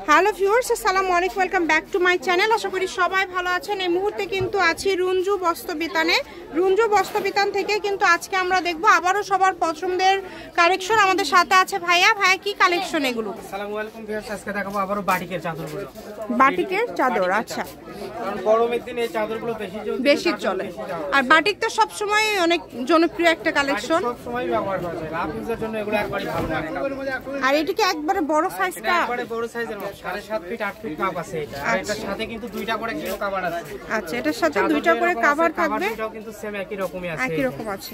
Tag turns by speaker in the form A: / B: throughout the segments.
A: Hello viewers, আসসালামু আলাইকুম, welcome back to my channel. আশা করি সবাই ভালো আছেন। এই মুহূর্তে কিন্তু আছি রুঞ্জু বস্ত্রবিতানে। রুঞ্জু বস্ত্রবিতান থেকে কিন্তু আজকে আমরা দেখবো আবারও সবার পছন্দের কালেকশন। আমাদের সাথে আছে ভাইয়া। ভাইয়া কি কালেকশন এগুলো?
B: আসসালামু আলাইকুম ভিউয়ার্স, আজকে দেখাবো আবারও বাটিকের চাদরগুলো।
A: বাটিকের চাদর, আচ্ছা।
B: কারণ গরমের দিনে এই চাদরগুলো
A: বেশি চলে। আর বাটিক তো সব সময় অনেক জনপ্রিয় একটা কালেকশন,
B: সব সময় ব্যবহার করা যায়। রাফ ইউজের জন্য এগুলো একবারে ভালো মানে।
A: আর এটা কি একবারে বড় সাইজটা?
B: একবারে বড় সাইজের মাপ, 7.5 ফিট 8 ফিট মাপ আছে এটা। আর এটার সাথে কিন্তু দুইটা করে কিলো কভার আছে।
A: আচ্ছা, এটার সাথে দুইটা করে কভার থাকবে।
B: এটাও কিন্তু সেম একই রকমই আছে।
A: একই রকম আছে।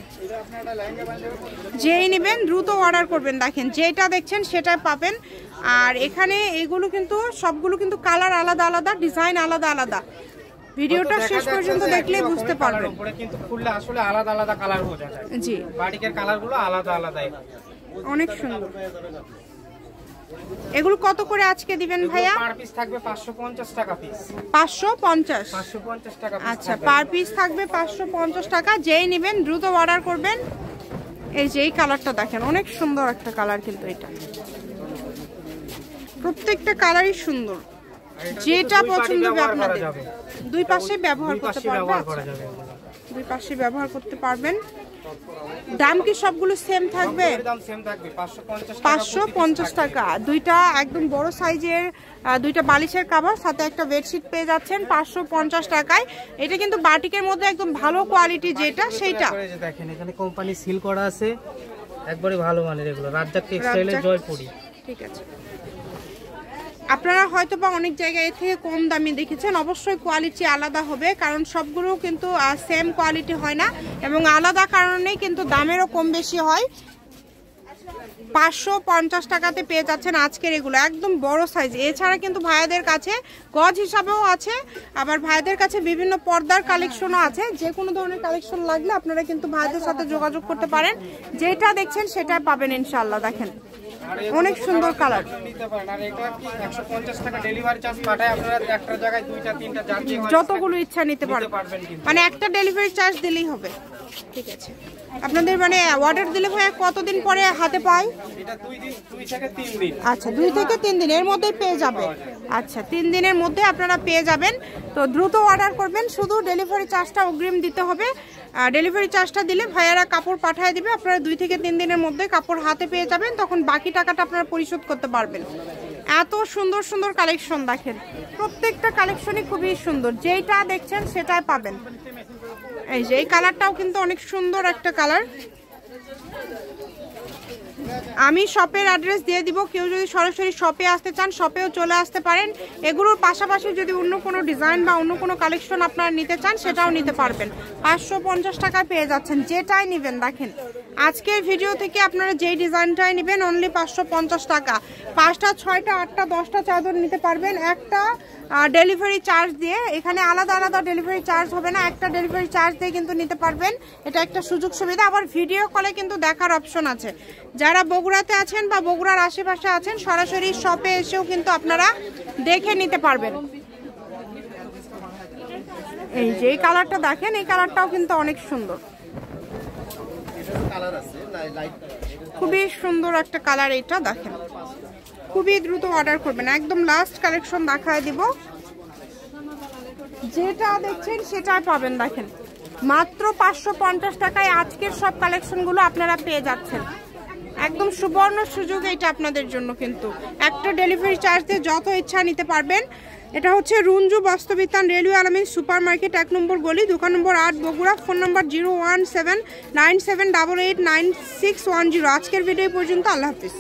A: যেই নেবেন দ্রুত অর্ডার করবেন। দেখেন যেটা দেখছেন সেটাই পাবেন। আর এখানে এগুলো কিন্তু সবগুলো কিন্তু কালার আলাদা আলাদা, ডিজাইন আলাদা আলাদা। ভিডিওটা শেষ পর্যন্ত দেখলেই বুঝতে পারবেন।
B: উপরে কিন্তু খুললে আসলে আলাদা আলাদা কালার বোঝা যায়।
A: জি,
B: বাটিকের কালারগুলো আলাদা আলাদা,
A: অনেক সুন্দর। এগুলো কত করে আজকে দিবেন ভাইয়া?
B: পার পিস থাকবে 550 টাকা পিস।
A: 550
B: টাকা।
A: আচ্ছা, পার পিস থাকবে 550 টাকা। যেই নেবেন দ্রুত অর্ডার করবেন। এই যে এই কালারটা দেখেন, অনেক সুন্দর একটা কালার, কিন্তু এটা প্রত্যেকটা কালারই সুন্দর। যেটা পছন্দ হবে আপনাদের দুই পাশে ব্যবহার করতে পারবেন। দুই পাশে ব্যবহার করতে পারবেন। দাম কি সবগুলো সেম থাকবে?
B: দাম সেম থাকবে,
A: 550 টাকা। দুইটা একদম বড় সাইজের দুইটা বালিশের কভার, সাথে একটা বেডশিট পেয়ে যাচ্ছেন 550 টাকায়। এটা কিন্তু বাটিকের মধ্যে একদম ভালো কোয়ালিটি, যেটা সেইটা
B: দেখেন এখানে কোম্পানি সিল করা আছে, একবারে ভালো মানের। এগুলো রাজ্জাক টেক্সটাইলের জয়পুরি।
A: ঠিক আছে। আপনারা হয়তো বা অনেক জায়গায় থেকে কম দামি দেখেছেন, অবশ্যই কোয়ালিটি আলাদা হবে, কারণ সবগুলো কিন্তু সেম কোয়ালিটি হয় না, এবং আলাদা কারণে কিন্তু দামেরও কম বেশি হয়। 550 টাকাতে পেয়ে যাচ্ছেন আজকের এগুলো, একদম বড় সাইজ। এছাড়া কিন্তু ভাইয়াদের কাছে গজ হিসাবেও আছে, আবার ভাইয়াদের কাছে বিভিন্ন পর্দার কালেকশনও আছে। যে কোনো ধরনের কালেকশন লাগলে আপনারা কিন্তু ভাইয়াদের সাথে যোগাযোগ করতে পারেন। যেটা দেখছেন সেটাই পাবেন ইনশাআল্লাহ। দেখেন অনেক সুন্দর কালার। যতগুলো ইচ্ছা নিতে পারবেন, মানে একটা ডেলিভারি চার্জ দিলেই হবে। ঠিক আছে। আপনাদের মানে অর্ডার দিলে ভাই কতদিন পরে হাতে পায়? আচ্ছা, 2 থেকে 3 দিন এর মধ্যেই পেয়ে যাবে। আচ্ছা, 3 দিনের মধ্যে আপনারা পেয়ে যাবেন। তো দ্রুত অর্ডার করবেন, শুধু ডেলিভারি চার্জটা অগ্রিম দিতে হবে। ডেলিভারি চার্জটা দিলে ভাইয়ারা কাপড় পাঠিয়ে দিবে। আপনারা 2 থেকে 3 দিনের মধ্যে কাপড় হাতে পেয়ে যাবেন, তখন বাকি টাকাটা আপনারা পরিশোধ করতে পারবেন। এত সুন্দর সুন্দর কালেকশন দেখেন, প্রত্যেকটা কালেকশনই খুবই সুন্দর। যেইটা দেখছেন সেটাই পাবেন। এই যে এই কালারটাও কিন্তু অনেক সুন্দর একটা কালার। আমি শপের অ্যাড্রেস দিয়ে দিব, কেউ যদি সরাসরি শপে আসতে চান শপেও চলে আসতে পারেন। এগুলোর পাশাপাশি যদি অন্য কোনো ডিজাইন বা অন্য কোনো কালেকশন আপনারা নিতে চান সেটাও নিতে পারবেন। 550 টাকায় পেয়ে যাচ্ছেন যেটাই নেবেন। দেখেন আজকের ভিডিও থেকে আপনারা যেই ডিজাইনটাই নেবেন অনলি 550 টাকা। 5টা 6টা 8টা 10টা চাদর নিতে পারবেন একটা ডেলিভারি চার্জ দিয়ে। এখানে আলাদা আলাদা ডেলিভারি চার্জ হবে না, একটা ডেলিভারি চার্জ দিয়ে কিন্তু নিতে পারবেন। এটা একটা সুযোগ সুবিধা। আবার ভিডিও কলে কিন্তু দেখার অপশন আছে। যারা বগুড়াতে আছেন বা বগুড়ার আশেপাশে আছেন সরাসরি শপে এসেও কিন্তু আপনারা দেখে নিতে পারবেন। এই যে এই কালারটা দেখেন, এই কালারটাও কিন্তু অনেক সুন্দর, খুবই সুন্দর একটা কালার। এটা দেখেন, খুবই দ্রুত অর্ডার করবেন। একদম লাস্ট কালেকশন দেখায় দিব, যেটা দেখছেন সেটাই পাবেন। দেখেন মাত্র 550 টাকায় আজকের সব কালেকশনগুলো আপনারা পেয়ে যাচ্ছেন। একদম সুবর্ণ সুযোগ এটা আপনাদের জন্য, কিন্তু একটা ডেলিভারি চার্জ দিয়ে যত ইচ্ছা নিতে পারবেন। এটা হচ্ছে রুঞ্জু বস্ত্রবিতান, রেলওয়ে আলামিন সুপার মার্কেট, 1 নম্বর গলি, দোকান নম্বর 8, বগুড়া। ফোন নম্বর 01797889610। আজকের ভিডিও পর্যন্ত। আল্লাহ হাফিজ।